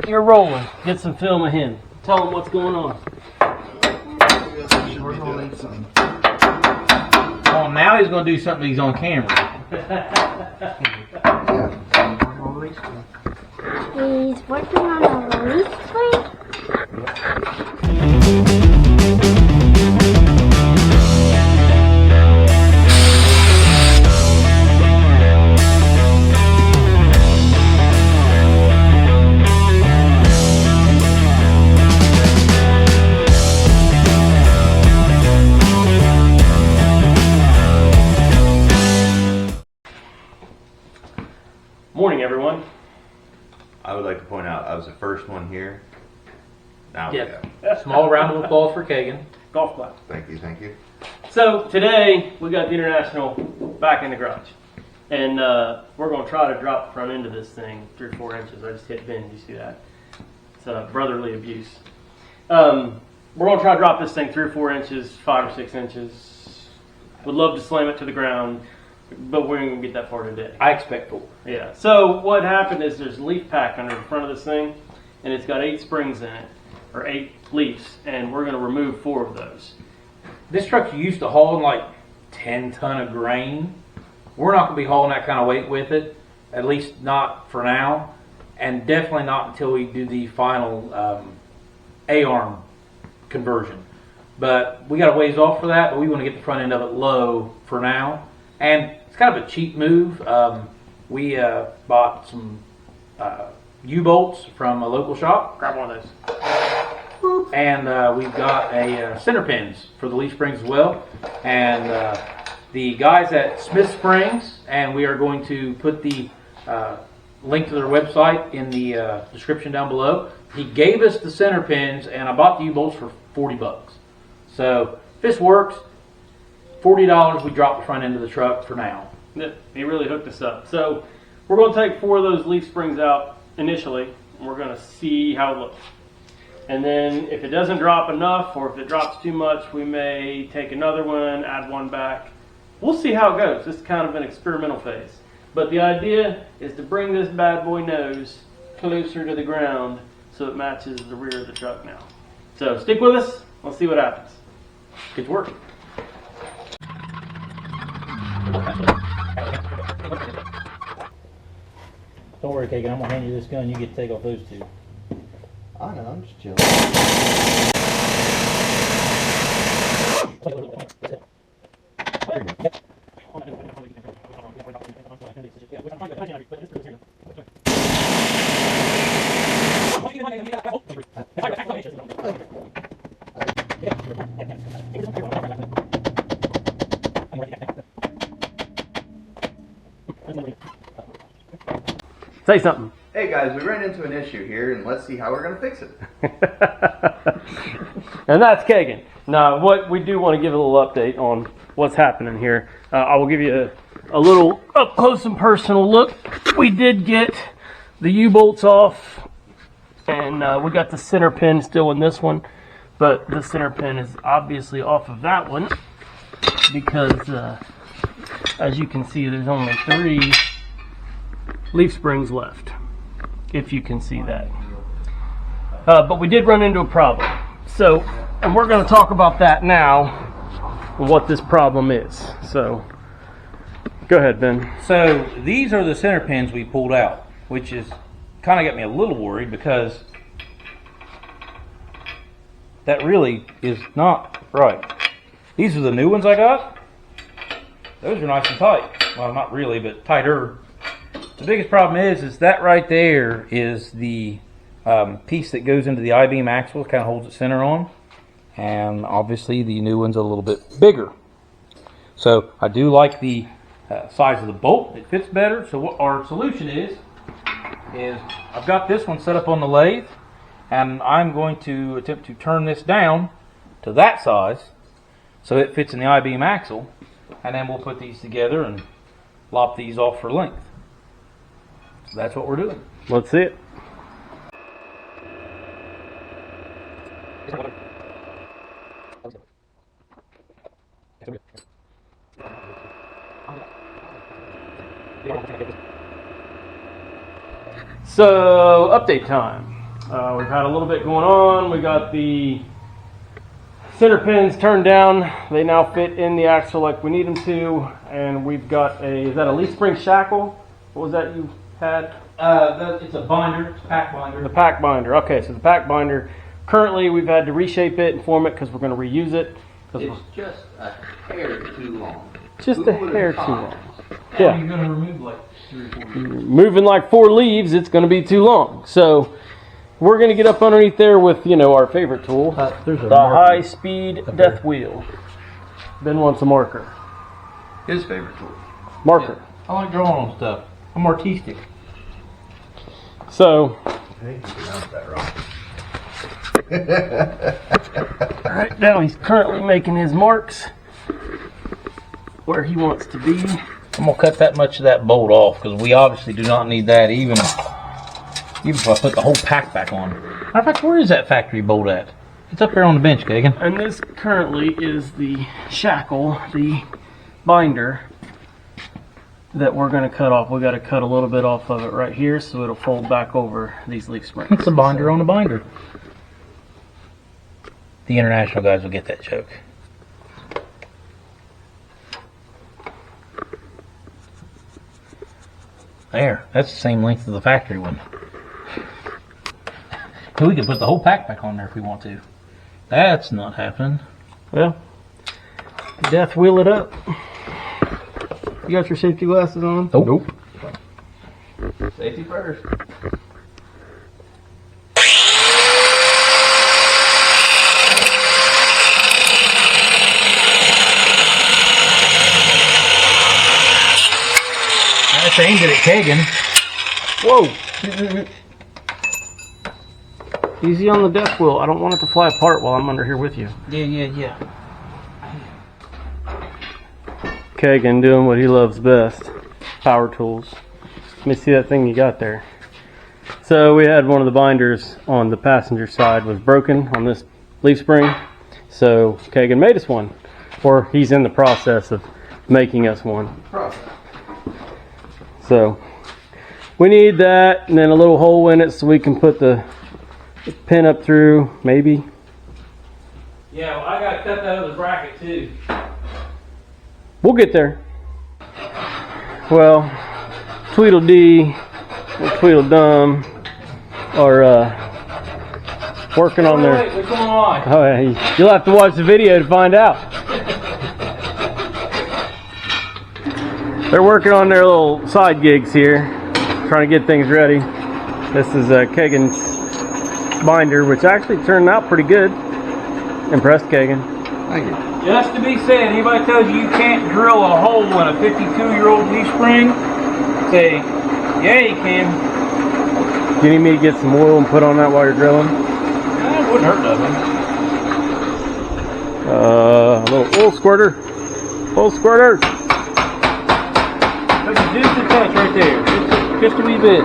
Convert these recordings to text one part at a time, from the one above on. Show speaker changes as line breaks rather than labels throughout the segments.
You're rolling. Get some film of him. Tell him what's going on.
Oh, now he's going to do something he's on camera.
He's working on a release spring.
Morning, everyone.
I would like to point out I was the first one here. Now we
Yeah.
go.
Small round of applause for Kagan.
Golf clap.
Thank you, thank you.
So today we got the International back in the garage, and we're going to try to drop the front end of this thing 3 or 4 inches. I just hit Ben. Did you see that? It's brotherly abuse. We're going to try to drop this thing 3 or 4 inches, 5 or 6 inches. Would love to slam it to the ground, but we ain't going to get that far today.
I expect 4.
Yeah. So what happened is there's leaf pack under the front of this thing, and it's got 8 springs in it, or 8 leaves, and we're going to remove 4 of those.
This truck's used to hauling like 10 ton of grain. We're not going to be hauling that kind of weight with it, at least not for now, and definitely not until we do the final A-arm conversion. But we got a ways off for that, but we want to get the front end of it low for now. And it's kind of a cheap move. We bought some U-bolts from a local shop.
Grab one of those.
And we've got a center pins for the leaf springs as well. And the guys at Smith Springs, and we are going to put the link to their website in the description down below. He gave us the center pins, and I bought the U-bolts for $40. So if this works, $40, we drop the front end of the truck for now.
Yep, he really hooked us up. So we're going to take 4 of those leaf springs out initially, and we're going to see how it looks. And then if it doesn't drop enough, or if it drops too much, we may take another one, add one back. We'll see how it goes. This is kind of an experimental phase. But the idea is to bring this bad boy nose closer to the ground so it matches the rear of the truck now. So stick with us. Let's see what happens.
Good work. Don't worry, Kagan. I'm going to hand you this gun. You get to take off those 2.
I know, I'm just chilling.
Say something.
Hey guys, we ran into an issue here, and let's see how we're going to fix it.
And that's Kagan. Now, what we do want to give a little update on what's happening here. I will give you a little up close and personal look. We did get the U-bolts off, and we got the center pin still in this one, but the center pin is obviously off of that one because, as you can see, there's only 3 leaf springs left, if you can see that. But we did run into a problem. So, and we're going to talk about that now, what this problem is. So, go ahead, Ben.
So these are the center pins we pulled out, which is kind of got me a little worried because that really is not right. These are the new ones I got. Those are nice and tight. Well, not really, but tighter. The biggest problem is that right there is the piece that goes into the I-beam axle, kind of holds it center on. And obviously the new one's a little bit bigger. So I do like the size of the bolt. It fits better. So what our solution is I've got this one set up on the lathe, and I'm going to attempt to turn this down to that size so it fits in the I-beam axle, and then we'll put these together and lop these off for length. So that's what we're doing.
Let's see it. So, update time. We've had a little bit going on. We got the center pins turned down. They now fit in the axle like we need them to. And we've got is that a leaf spring shackle? What was that you had?
It's a binder. It's a pack binder.
The pack binder. Okay, so the pack binder. Currently, we've had to reshape it and form it because we're going to reuse it.
It's just a hair too long.
Just a hair too long.
Yeah.
Yeah.
You're going to remove like 3 or 4 leaves.
Moving like 4 leaves, it's going to be too long. So we're going to get up underneath there with, our favorite tool,
There's a
the high-speed death wheel. Ben wants a marker.
His favorite tool.
Marker.
I like drawing on stuff. I'm artistic.
So,
I think you pronounced that wrong.
right now he's currently making his marks where he wants to be.
I'm going to cut that much of that bolt off because we obviously do not need that even if I put the whole pack back on. Matter of fact, where is that factory bolt at? It's up there on the bench, Kagan.
And this currently is the shackle, the binder that we're going to cut off. We got to cut a little bit off of it right here so it'll fold back over these leaf springs.
It's a binder on a binder. The international guys will get that joke. There, that's the same length as the factory one. We can put the whole pack back on there if we want to. That's not happening.
Well, death wheel it up. You got your safety glasses on?
Nope.
Safety first.
That's aimed at Kagan.
Whoa! Easy on the death wheel. I don't want it to fly apart while I'm under here with you.
Yeah.
Kagan doing what he loves best. Power tools. Let me see that thing you got there. So we had one of the binders on the passenger side was broken on this leaf spring. So Kagan made us one. Or he's in the process of making us one. So we need that and then a little hole in it so we can put the pin up through, maybe.
Yeah, well, I got to cut that other bracket too.
We'll get there. Well, Tweedledee and Tweedledum are working on their...
Wait, what's going on?
Oh, yeah, you'll have to watch the video to find out. They're working on their little side gigs here, trying to get things ready. This is Kagan's binder, which actually turned out pretty good. Impressed, Kagan.
Thank you.
Just to be said, anybody tells you you can't drill a hole in a 52-year-old leaf spring, say, yeah, you can.
Do you need me to get some oil and put on that while you're drilling?
It wouldn't hurt nothing.
A little oil squirter. Oil squirter.
Just a touch right there. Just a wee bit.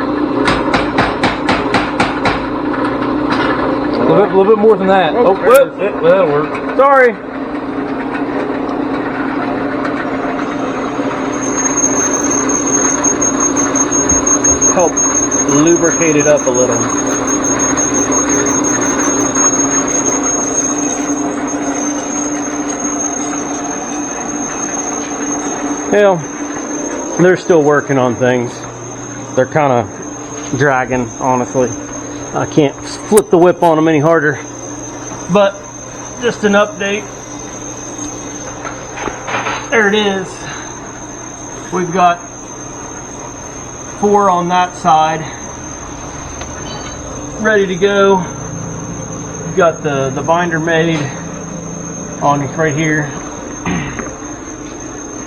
A little bit more than that. Oh, whoop. That'll work.
Sorry. Help lubricate it up a little. Well, they're still working on things. They're kind of dragging, honestly. I can't flip the whip on them any harder. But just an update. There it is. We've got 4 on that side. Ready to go. We've got the binder made on right here.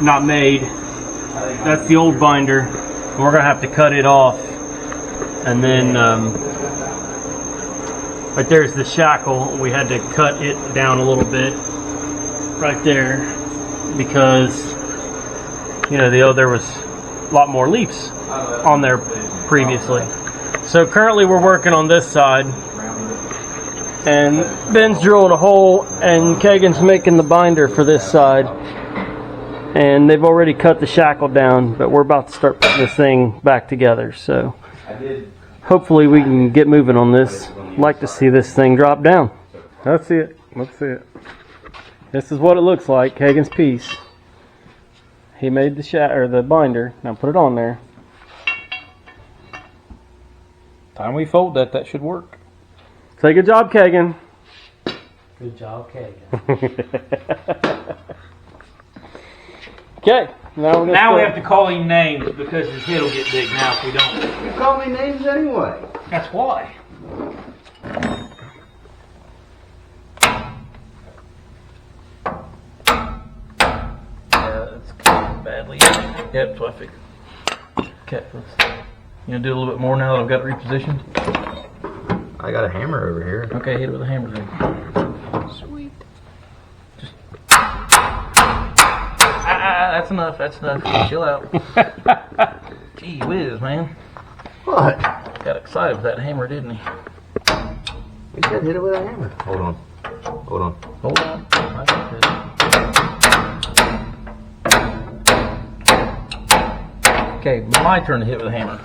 Not made. That's the old binder. And we're gonna have to cut it off. And then right there's the shackle. We had to cut it down a little bit right there because there was a lot more leaves on there previously. So currently we're working on this side, and Ben's drilling a hole and Kagan's making the binder for this side, and they've already cut the shackle down, but we're about to start putting this thing back together. So hopefully we can get moving on this. like to see this thing drop down. Let's see it. Let's see it. This is what it looks like, Hagen's piece. He made the binder. Now put it on there.
Time we fold that, that should work.
Say good job, Kagan.
Good job, Kagan.
Okay, now we're
Now we have to call him names because his head will get big now if we don't.
You call me names anyway.
That's why. Yeah, that's badly. Yep, so I figured. Okay, you gonna do a little bit more now that I've got it repositioned?
I got a hammer over here.
Okay, hit it with a hammer then. Sweet. Just. That's enough. That's enough. Chill out. Gee whiz, man.
What?
Got excited with that hammer, didn't he?
You said hit it with a hammer. Hold on. Hold on.
Hold on. I got this. Okay, my turn to hit with a hammer.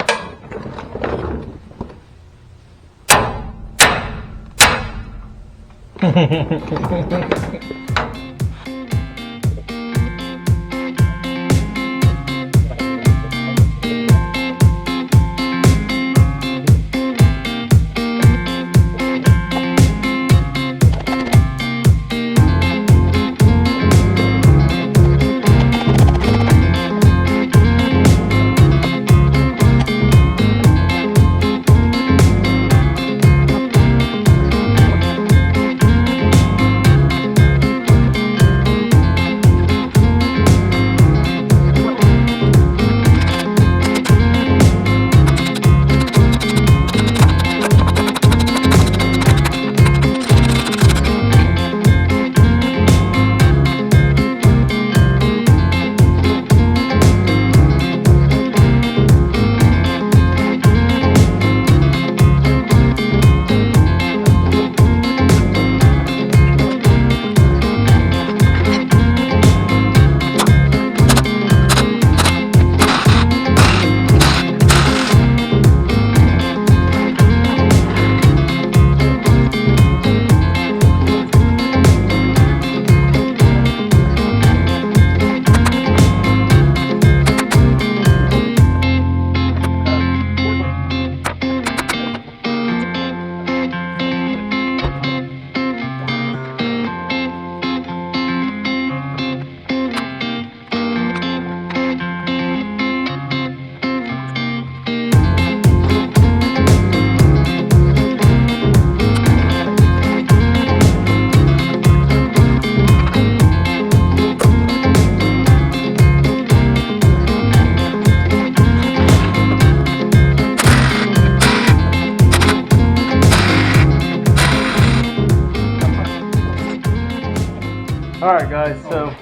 Alright guys, so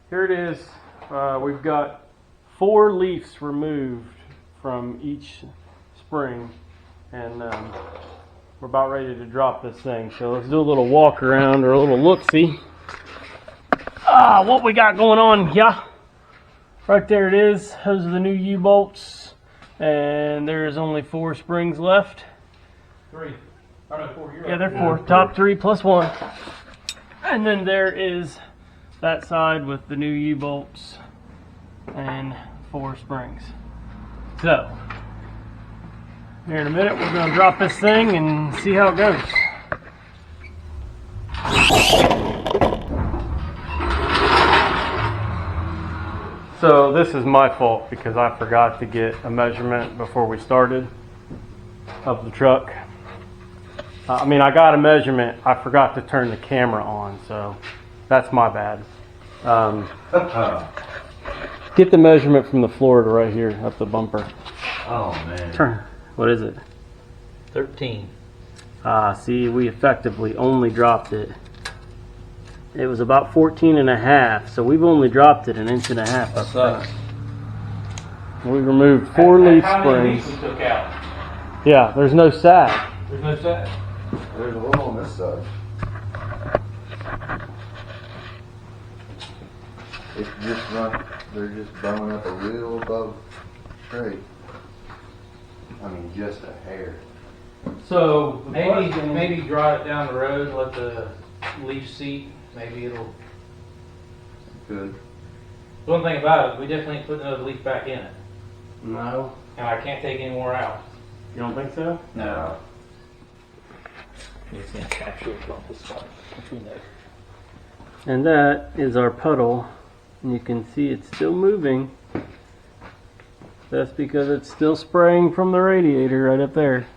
here it is. We've got 4 leaves removed from each spring, and we're about ready to drop this thing. So let's do a little walk around or a little look-see. What we got going on, yeah. Right there it is. Those are the new U-bolts, and there's only 4 springs left.
3. Oh, no, 4. You're
Yeah,
right.
they're 4. Top 3 plus 1. And then there is that side with the new U-bolts and 4 springs. So, here in a minute we're going to drop this thing and see how it goes. So this is my fault because I forgot to get a measurement before we started of the truck. I mean, I got a measurement. I forgot to turn the camera on, so that's my bad. Get the measurement from the floor to right here, up the bumper.
Oh man.
Turn. What is it?
13.
See, we effectively only dropped it. It was about 14 and a half, so we've only dropped it 1.5 inches up
That
front.
sucks.
We removed 4 leaf
How many
springs.
leaves we took out?
Yeah, there's no sag.
There's no set.
There's a little on this side. It's just not, they're just bowing up a little above straight. I mean, just a hair.
So
maybe drive it down the road, let the leaf seat. Maybe it'll.
Good.
One thing about it, we definitely ain't putting another leaf back in it,
No,
and I can't take any more out.
you don't think so?
No. It's in capsule this spot between those.
And that is our puddle. And you can see it's still moving. That's because it's still spraying from the radiator right up there.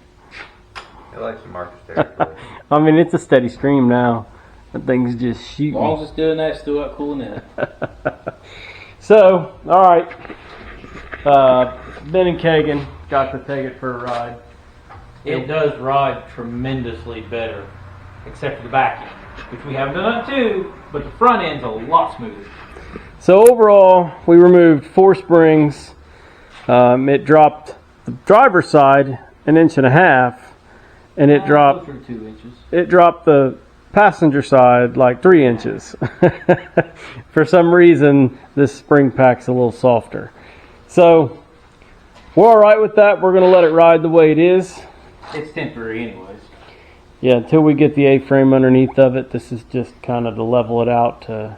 It likes to mark its territory.
I mean, it's a steady stream now. That thing's just
As
shooting.
long as it's doing that, it's still got cooling in it.
So, all right. Ben and Kagan got to take it for a ride.
It does ride tremendously better, except for the back end, which we haven't done it too, but the front end's a lot smoother.
So overall, we removed 4 springs. It dropped the driver's side 1.5 inches, and it dropped
Closer to 2 inches.
it dropped the passenger side like 3 inches. For some reason, this spring pack's a little softer. So we're all right with that. We're going to let it ride the way it is.
It's temporary anyways.
Yeah, until we get the A-frame underneath of it. This is just kind of to level it out in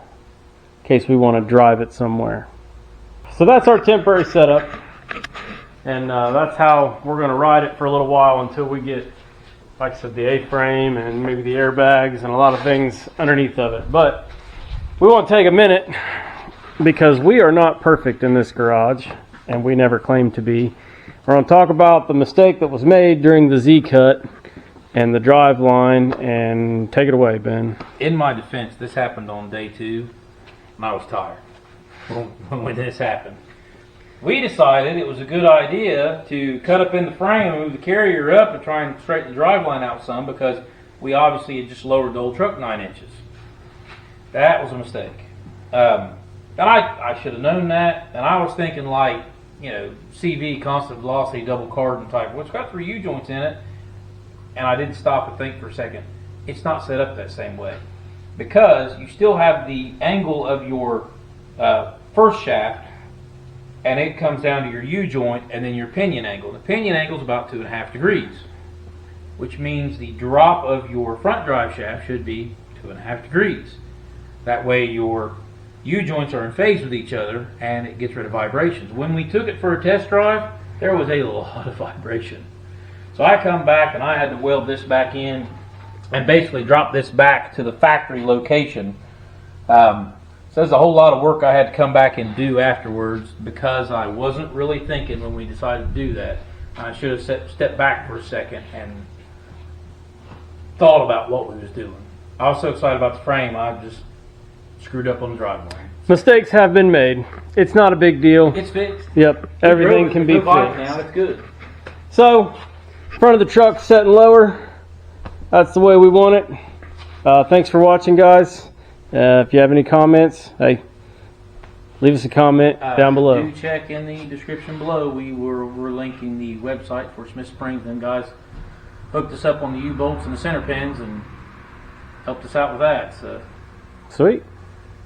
case we want to drive it somewhere. So that's our temporary setup. And that's how we're going to ride it for a little while until we get, like I said, the A-frame and maybe the airbags and a lot of things underneath of it. But we want to take a minute because we are not perfect in this garage, and we never claim to be. We're going to talk about the mistake that was made during the Z-cut and the drive line, and take it away, Ben.
In my defense, this happened on day 2, and I was tired when this happened. We decided it was a good idea to cut up in the frame and move the carrier up and try and straighten the drive line out some, because we obviously had just lowered the old truck 9 inches. That was a mistake. And I should have known that, and I was thinking like, you know, CV, constant velocity, double carbon type. Well, it's got 3 U-joints in it, and I didn't stop and think for a second. It's not set up that same way, because you still have the angle of your first shaft, and it comes down to your U-joint and then your pinion angle. The pinion angle is about 2.5 degrees, which means the drop of your front drive shaft should be 2.5 degrees. That way your U-joints are in phase with each other, and it gets rid of vibrations. When we took it for a test drive, there was a lot of vibration. So I come back and I had to weld this back in and basically drop this back to the factory location. So there's a whole lot of work I had to come back and do afterwards, because I wasn't really thinking when we decided to do that. I should have stepped back for a second and thought about what we was doing. I was so excited about the frame, I just screwed up on the drive line.
Mistakes have been made. It's not a big deal.
It's fixed.
Yep, everything can be fixed.
Now it's good.
So, front of the truck setting lower. That's the way we want it. Thanks for watching, guys. If you have any comments, hey, leave us a comment down below.
Do check in the description below. We're linking the website for Smith Springs. Them guys hooked us up on the U-bolts and the center pins and helped us out with that. So,
Sweet.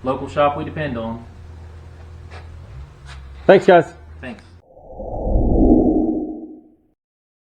local shop we depend on.
Thanks, guys.
Thanks.